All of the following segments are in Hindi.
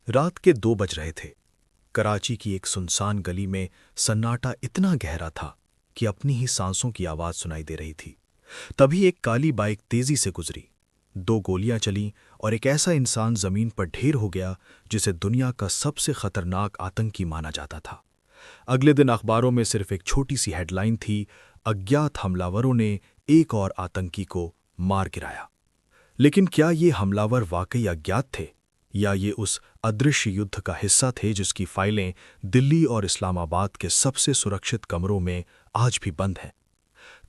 रात के 2 बज रहे थे। कराची की एक सुनसान गली में सन्नाटा इतना गहरा था कि अपनी ही सांसों की आवाज सुनाई दे रही थी। तभी एक काली बाइक तेजी से गुजरी। 2 गोलियां चलीं और एक ऐसा इंसान जमीन पर ढेर हो गया जिसे दुनिया का सबसे खतरनाक आतंकी माना जाता था। अगले दिन अखबारों में सिर्फ एक छोटी सी हेडलाइन थी, अज्ञात हमलावरों ने एक और आतंकी को मार गिराया। लेकिन क्या ये हमलावर वाकई अज्ञात थे, या ये उस अदृश्य युद्ध का हिस्सा थे जिसकी फाइलें दिल्ली और इस्लामाबाद के सबसे सुरक्षित कमरों में आज भी बंद हैं?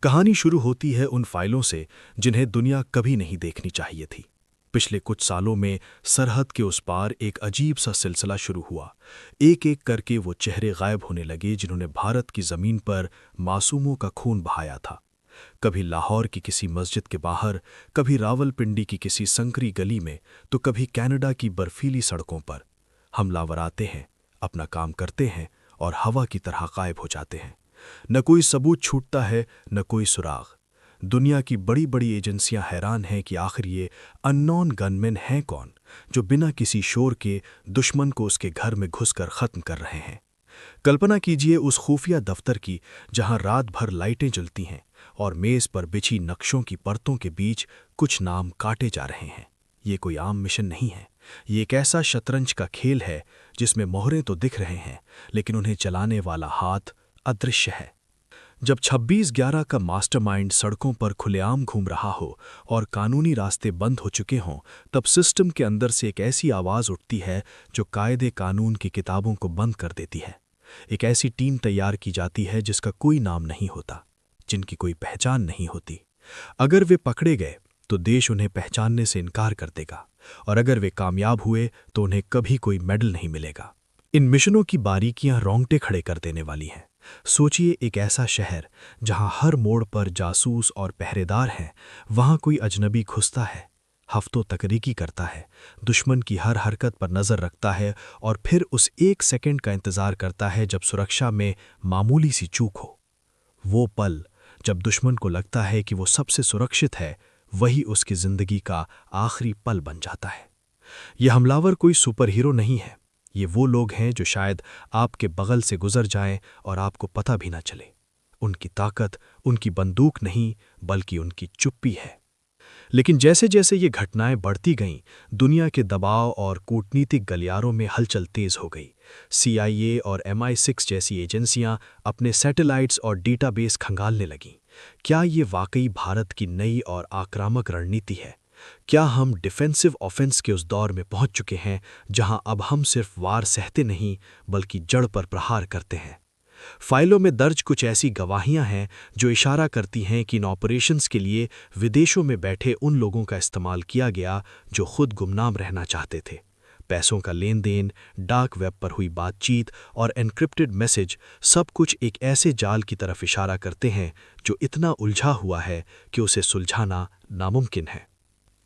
कहानी शुरू होती है उन फाइलों से जिन्हें दुनिया कभी नहीं देखनी चाहिए थी। पिछले कुछ सालों में सरहद के उस पार एक अजीब सा सिलसिला शुरू हुआ। एक एक करके वो चेहरे गायब होने लगे जिन्होंने भारत की जमीन पर मासूमों का खून बहाया था। कभी लाहौर की किसी मस्जिद के बाहर, कभी रावलपिंडी की किसी संकरी गली में, तो कभी कनाडा की बर्फीली सड़कों पर। हमलावर आते हैं, अपना काम करते हैं और हवा की तरह गायब हो जाते हैं। न कोई सबूत छूटता है, न कोई सुराग। दुनिया की बड़ी बड़ी एजेंसियां हैरान हैं कि आखिर ये अननोन गनमैन हैं कौन, जो बिना किसी शोर के दुश्मन को उसके घर में घुसकर खत्म कर रहे हैं। कल्पना कीजिए उस खुफिया दफ्तर की जहां रात भर लाइटें जलती हैं और मेज पर बिछी नक्शों की परतों के बीच कुछ नाम काटे जा रहे हैं। ये कोई आम मिशन नहीं है। ये एक ऐसा शतरंज का खेल है जिसमें मोहरें तो दिख रहे हैं, लेकिन उन्हें चलाने वाला हाथ अदृश्य है। जब 26/11 का मास्टरमाइंड सड़कों पर खुलेआम घूम रहा हो और कानूनी रास्ते बंद हो चुके हों, तब सिस्टम के अंदर से एक ऐसी आवाज़ उठती है जो कायदे कानून की किताबों को बंद कर देती है। एक ऐसी टीम तैयार की जाती है जिसका कोई नाम नहीं होता, जिनकी कोई पहचान नहीं होती। अगर वे पकड़े गए तो देश उन्हें पहचानने से इनकार कर देगा, और अगर वे कामयाब हुए तो उन्हें कभी कोई मेडल नहीं मिलेगा। इन मिशनों की बारीकियां रोंगटे खड़े कर देने वाली हैं। सोचिए, एक ऐसा शहर जहां हर मोड़ पर जासूस और पहरेदार हैं। वहां कोई अजनबी घुसता है, हफ्तों तक रेकी करता है, दुश्मन की हर हरकत पर नजर रखता है और फिर उस एक सेकंड का इंतजार करता है जब सुरक्षा में मामूली सी चूक हो। वो पल जब दुश्मन को लगता है कि वो सबसे सुरक्षित है, वही उसकी जिंदगी का आखिरी पल बन जाता है। ये हमलावर कोई सुपर हीरो नहीं है। ये वो लोग हैं जो शायद आपके बगल से गुजर जाएं और आपको पता भी ना चले। उनकी ताकत उनकी बंदूक नहीं, बल्कि उनकी चुप्पी है। लेकिन जैसे जैसे ये घटनाएं बढ़ती गईं, दुनिया के दबाव और कूटनीतिक गलियारों में हलचल तेज हो गई। CIA और MI6 जैसी एजेंसियां अपने सैटेलाइट्स और डेटाबेस खंगालने लगीं। क्या ये वाकई भारत की नई और आक्रामक रणनीति है? क्या हम डिफेंसिव ऑफेंस के उस दौर में पहुंच चुके हैं जहां अब हम सिर्फ वार सहते नहीं, बल्कि जड़ पर प्रहार करते हैं? फाइलों में दर्ज कुछ ऐसी गवाहियां हैं जो इशारा करती हैं कि इन ऑपरेशंस के लिए विदेशों में बैठे उन लोगों का इस्तेमाल किया गया जो खुद गुमनाम रहना चाहते थे। पैसों का लेन देन, डार्क वेब पर हुई बातचीत और एन्क्रिप्टेड मैसेज, सब कुछ एक ऐसे जाल की तरफ इशारा करते हैं जो इतना उलझा हुआ है कि उसे सुलझाना नामुमकिन है।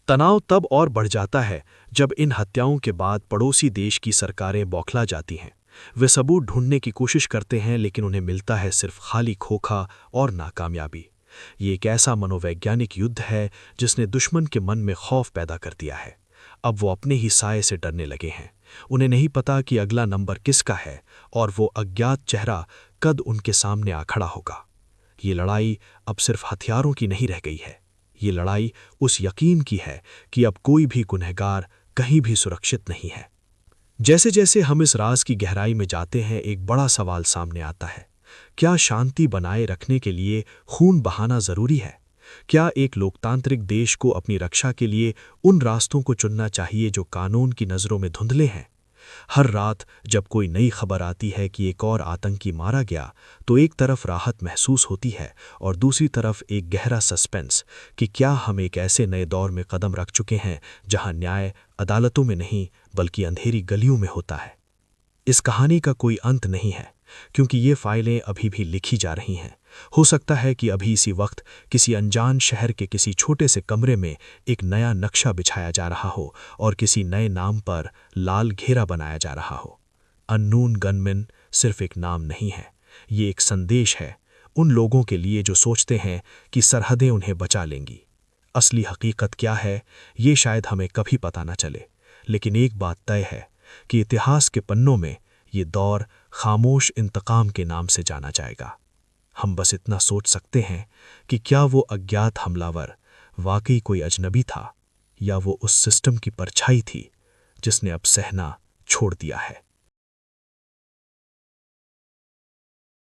तनाव तब और बढ़ जाता है जब इन हत्याओं के बाद पड़ोसी देश की सरकारें बौखला जाती हैं। वे सबूत ढूंढने की कोशिश करते हैं, लेकिन उन्हें मिलता है सिर्फ खाली खोखा और नाकामयाबी। ये एक ऐसा मनोवैज्ञानिक युद्ध है जिसने दुश्मन के मन में खौफ पैदा कर दिया है। अब वो अपने ही साये से डरने लगे हैं। उन्हें नहीं पता कि अगला नंबर किसका है और वो अज्ञात चेहरा कद उनके सामने आ खड़ा होगा। ये लड़ाई अब सिर्फ हथियारों की नहीं रह गई है। ये लड़ाई उस यकीन की है कि अब कोई भी गुनहगार कहीं भी सुरक्षित नहीं है। जैसे जैसे हम इस राज की गहराई में जाते हैं, एक बड़ा सवाल सामने आता है। क्या शांति बनाए रखने के लिए खून बहाना जरूरी है? क्या एक लोकतांत्रिक देश को अपनी रक्षा के लिए उन रास्तों को चुनना चाहिए जो कानून की नज़रों में धुंधले हैं? हर रात जब कोई नई खबर आती है कि एक और आतंकी मारा गया, तो एक तरफ राहत महसूस होती है और दूसरी तरफ एक गहरा सस्पेंस कि क्या हम एक ऐसे नए दौर में कदम रख चुके हैं जहां न्याय अदालतों में नहीं, बल्कि अंधेरी गलियों में होता है। इस कहानी का कोई अंत नहीं है, क्योंकि ये फाइलें अभी भी लिखी जा रही हैं। हो सकता है कि अभी इसी वक्त किसी अनजान शहर के किसी छोटे से कमरे में एक नया नक्शा बिछाया जा रहा हो और किसी नए नाम पर लाल घेरा बनाया जा रहा हो। अननोन गनमैन सिर्फ एक नाम नहीं है, ये एक संदेश है उन लोगों के लिए जो सोचते हैं कि सरहदें उन्हें बचा लेंगी। असली हकीकत क्या है, ये शायद हमें कभी पता न चले, लेकिन एक बात तय है, कि इतिहास के पन्नों में ये दौर खामोश इंतकाम के नाम से जाना जाएगा। हम बस इतना सोच सकते हैं कि क्या वो अज्ञात हमलावर वाकई कोई अजनबी था, या वो उस सिस्टम की परछाई थी जिसने अब सहना छोड़ दिया है।